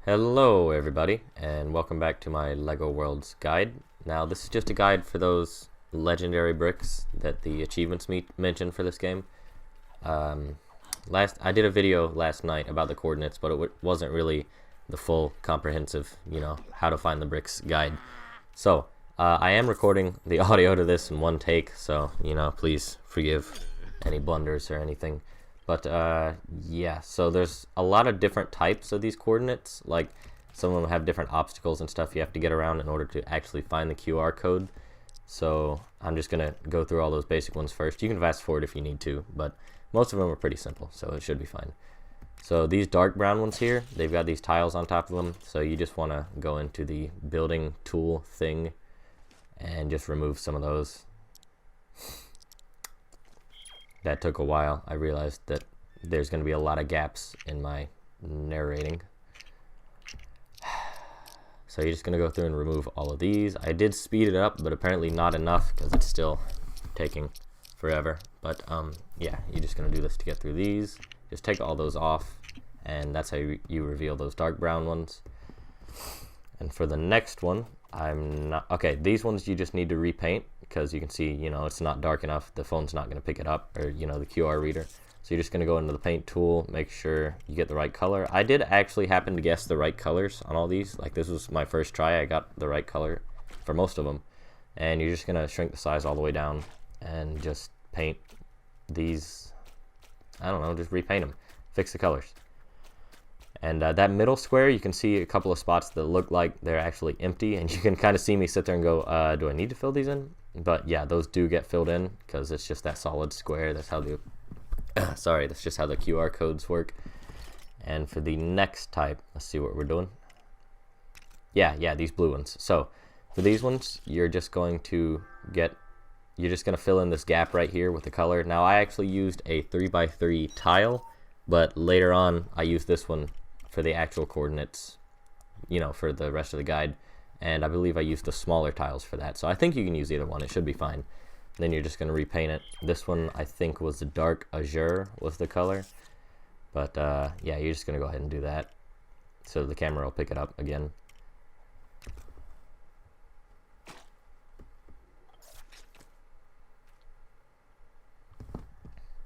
Hello everybody, and welcome back to my LEGO Worlds guide. Now this is just a guide for those legendary bricks that the achievements mentioned for this game. I did a video last night about the coordinates, but it wasn't really the full comprehensive, how to find the bricks guide. So I am recording the audio to this in one take, so please forgive any blunders or anything. But yeah, so there's a lot of different types of these coordinates. Like some of them have different obstacles and stuff you have to get around in order to actually find the QR code. So I'm just gonna go through all those basic ones first. You can fast forward if you need to, but most of them are pretty simple, so it should be fine. So these dark brown ones here, they've got these tiles on top of them, so you just want to go into the building tool thing and just remove some of those. That took a while. I realized that there's going to be a lot of gaps in my narrating. So you're just going to go through and remove all of these. I did speed it up, but apparently not enough because it's still taking forever. But yeah, you're just going to do this to get through these. Just take all those off, and that's how you reveal those dark brown ones. And for the next one, okay, these ones you just need to repaint because you can see, it's not dark enough. The phone's not going to pick it up, or, the QR reader. So you're just going to go into the paint tool, make sure you get the right color. I did actually happen to guess the right colors on all these. Like, this was my first try. I got the right color for most of them. And you're just going to shrink the size all the way down and just paint these. I don't know, just repaint them. Fix the colors. And that middle square, you can see a couple of spots that look like they're actually empty, and you can kind of see me sit there and go, do I need to fill these in? But yeah, those do get filled in because it's just that solid square. That's how the that's just how the QR codes work. And for the next type, let's see what we're doing. Yeah, these blue ones. So for these ones, you're just going to fill in this gap right here with the color. Now I actually used a 3x3 tile, but later on I used this one for the actual coordinates, for the rest of the guide. And I believe I used the smaller tiles for that. So I think you can use either one. It should be fine. Then you're just going to repaint it. This one I think was the dark azure was the color. But yeah, you're just going to go ahead and do that. So the camera will pick it up again.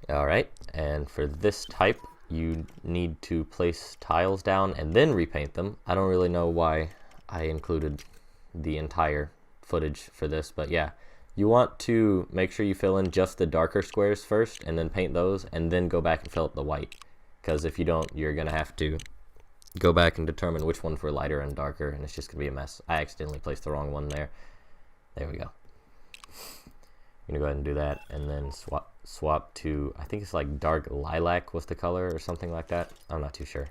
Alright, and for this type, you need to place tiles down and then repaint them. I don't really know why I included the entire footage for this, but yeah, you want to make sure you fill in just the darker squares first and then paint those and then go back and fill up the white, because if you don't, you're gonna have to go back and determine which ones were lighter and darker, and it's just gonna be a mess. I accidentally placed the wrong one there. There we go. I'm gonna go ahead and do that, and then swap to, I think it's like dark lilac was the color or something like that. I'm not too sure,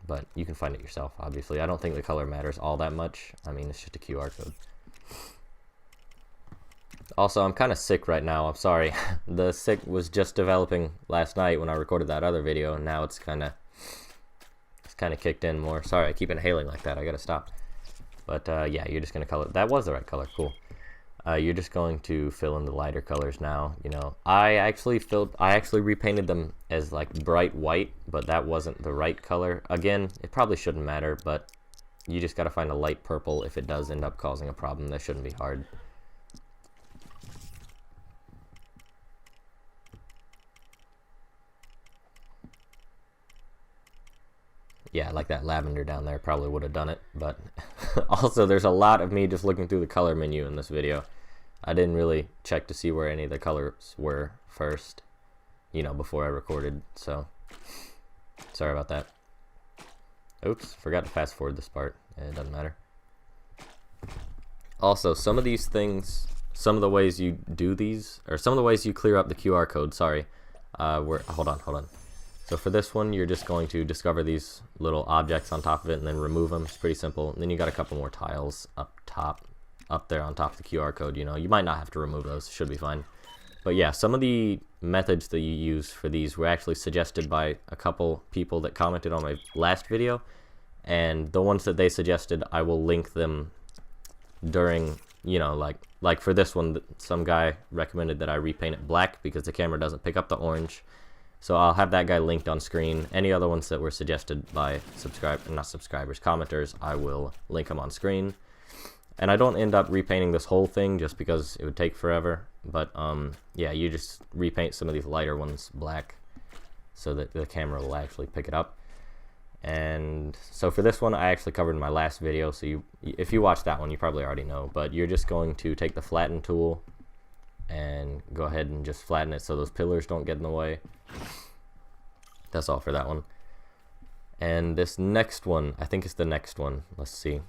but you can find it yourself, obviously. I don't think the color matters all that much. I mean, it's just a QR code. Also, I'm kind of sick right now. I'm sorry. The sick was just developing last night when I recorded that other video, and now it's kind of kicked in more. Sorry, I keep inhaling like that. I gotta stop. But yeah, you're just gonna color. That was the right color. Cool. You're just going to fill in the lighter colors now. I actually repainted them as like bright white, but that wasn't the right color. Again, it probably shouldn't matter, but you just got to find a light purple if it does end up causing a problem. That shouldn't be hard. Yeah, like that lavender down there probably would have done it, but also there's a lot of me just looking through the color menu in this video. I didn't really check to see where any of the colors were first, before I recorded, so sorry about that. Oops, forgot to fast forward this part. It doesn't matter. Also, some of these things, some of the ways you do these, or some of the ways you clear up the QR code, sorry, hold on. So for this one, you're just going to discover these little objects on top of it and then remove them. It's pretty simple. And then you got a couple more tiles up there on top of the QR code. You might not have to remove those. Should be fine. But yeah, some of the methods that you use for these were actually suggested by a couple people that commented on my last video. And the ones that they suggested, I will link them during, like for this one, some guy recommended that I repaint it black because the camera doesn't pick up the orange. So I'll have that guy linked on screen. Any other ones that were suggested by commenters, I will link them on screen. And I don't end up repainting this whole thing just because it would take forever. But yeah, you just repaint some of these lighter ones black so that the camera will actually pick it up. And so for this one, I actually covered in my last video. So if you watched that one, you probably already know. But you're just going to take the flatten tool and go ahead and just flatten it so those pillars don't get in the way. That's all for that one. And this next one, I think it's the next one. Let's see.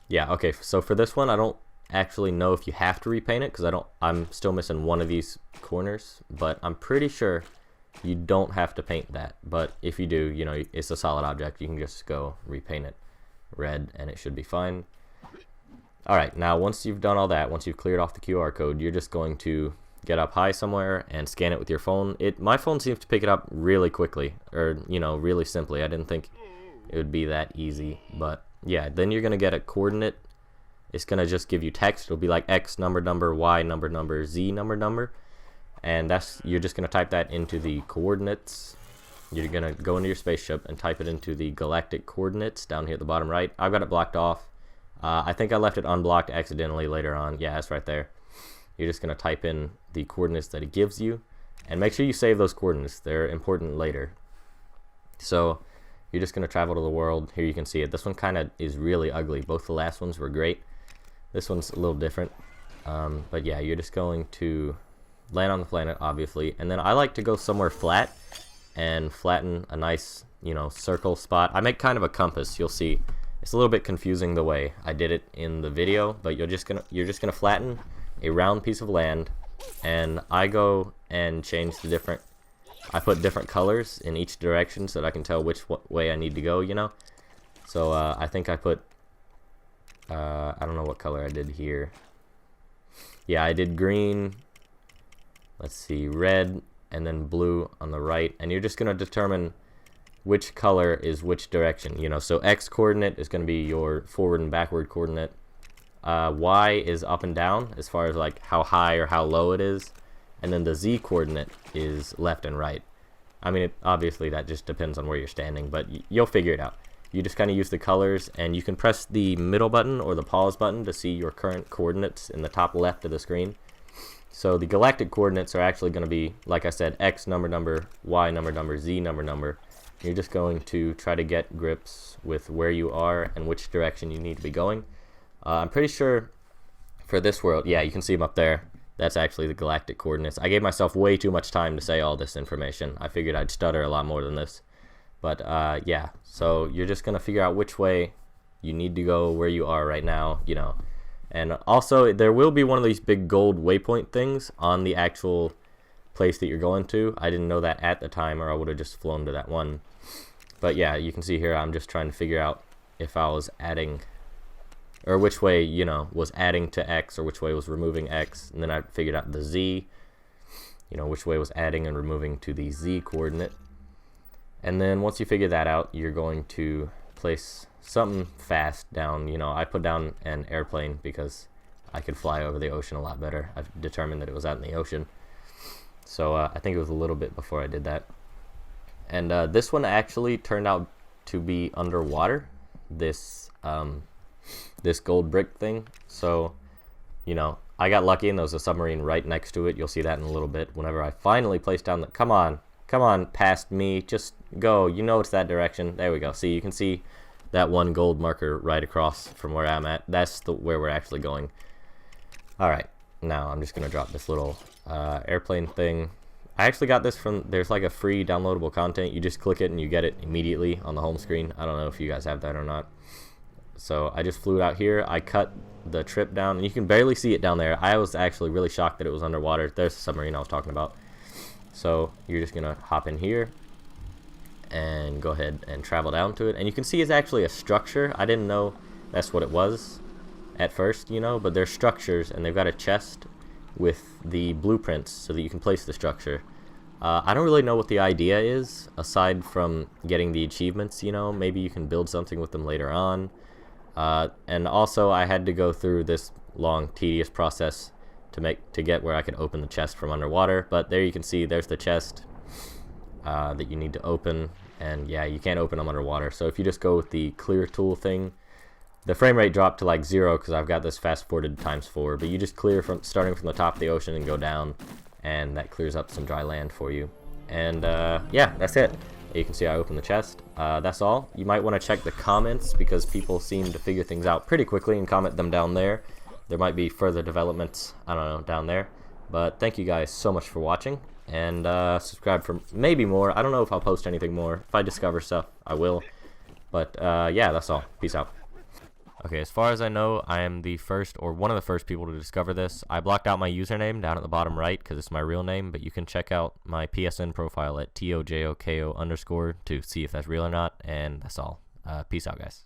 Yeah, okay, so for this one, I don't actually know if you have to repaint it because I'm still missing one of these corners, but I'm pretty sure you don't have to paint that. But if you do, you know, it's a solid object, you can just go repaint it red and it should be fine. Alright, now once you've done all that, once you've cleared off the QR code, you're just going to get up high somewhere and scan it with your phone. My phone seems to pick it up really quickly, or, you know, really simply. I didn't think it would be that easy, but yeah, then you're going to get a coordinate. It's going to just give you text. It'll be like X number, Y number, Z number, and you're just going to type that into the coordinates. You're going to go into your spaceship and type it into the galactic coordinates down here at the bottom right. I've got it blocked off. I think I left it unblocked accidentally later on. Yeah, it's right there. You're just going to type in the coordinates that it gives you, and make sure you save those coordinates. They're important later. So you're just going to travel to the world. Here you can see it. This one kind of is really ugly. Both the last ones were great. This one's a little different. But yeah, you're just going to land on the planet, obviously. And then I like to go somewhere flat and flatten a nice, you know, circle spot. I make kind of a compass. You'll see. It's a little bit confusing the way I did it in the video, but you're just gonna flatten a round piece of land, and I go and change the different. I put different colors in each direction so that I can tell which way I need to go, you know. So I think I put I don't know what color I did here. Yeah, I did green. Let's see, red, and then blue on the right, and you're just gonna determine which color is which direction, you know. So X coordinate is going to be your forward and backward coordinate. Y is up and down as far as like how high or how low it is, and then the Z coordinate is left and right. I mean, obviously that just depends on where you're standing, but you'll figure it out. You just kind of use the colors, and you can press the middle button or the pause button to see your current coordinates in the top left of the screen. So the galactic coordinates are actually going to be, like I said, X number, Y number, Z number. You're just going to try to get grips with where you are and which direction you need to be going. I'm pretty sure for this world, yeah, you can see them up there. That's actually the galactic coordinates. I gave myself way too much time to say all this information. I figured I'd stutter a lot more than this. But yeah, so you're just going to figure out which way you need to go, where you are right now, you know. And also, there will be one of these big gold waypoint things on the actual place that you're going to. I didn't know that at the time, or I would have just flown to that one. But yeah, you can see here I'm just trying to figure out if I was adding, or which way, you know, was adding to X or which way was removing X, and then I figured out the Z, you know, which way was adding and removing to the Z coordinate. And then once you figure that out, you're going to place something fast down. You know, I put down an airplane because I could fly over the ocean a lot better. I've determined that it was out in the ocean. So I think it was a little bit before I did that. And this one actually turned out to be underwater, this this gold brick thing. So, you know, I got lucky and there was a submarine right next to it. You'll see that in a little bit. Whenever I finally placed down the... Come on, past me. Just go. You know it's that direction. There we go. See, you can see that one gold marker right across from where I'm at. That's where we're actually going. Alright, now I'm just going to drop this little airplane thing. I actually got this from, there's like a free downloadable content. You just click it and you get it immediately on the home screen. I don't know if you guys have that or not. So I just flew it out here. I cut the trip down, and you can barely see it down there. I was actually really shocked that it was underwater. There's the submarine I was talking about. So you're just going to hop in here and go ahead and travel down to it. And you can see it's actually a structure. I didn't know that's what it was at first, you know, but they're structures, and they've got a chest with the blueprints so that you can place the structure. I don't really know what the idea is, aside from getting the achievements, you know. Maybe you can build something with them later on. And also, I had to go through this long, tedious process to get where I could open the chest from underwater. But there you can see, there's the chest. that you need to open, and yeah, you can't open them underwater. So if you just go with the clear tool thing, the frame rate dropped to like 0 because I've got this fast forwarded ×4, but you just clear from starting from the top of the ocean and go down, and that clears up some dry land for you. And yeah, that's it. You can see I opened the chest. That's all. You might want to check the comments because people seem to figure things out pretty quickly and comment them down there. There might be further developments, I don't know, down there. But thank you guys so much for watching, and subscribe for maybe more. I don't know if I'll post anything more. If I discover stuff, I will. But yeah, that's all. Peace out. Okay, as far as I know, I am the first or one of the first people to discover this. I blocked out my username down at the bottom right because it's my real name, but you can check out my PSN profile at TOJOKO_ to see if that's real or not, and that's all. Peace out, guys.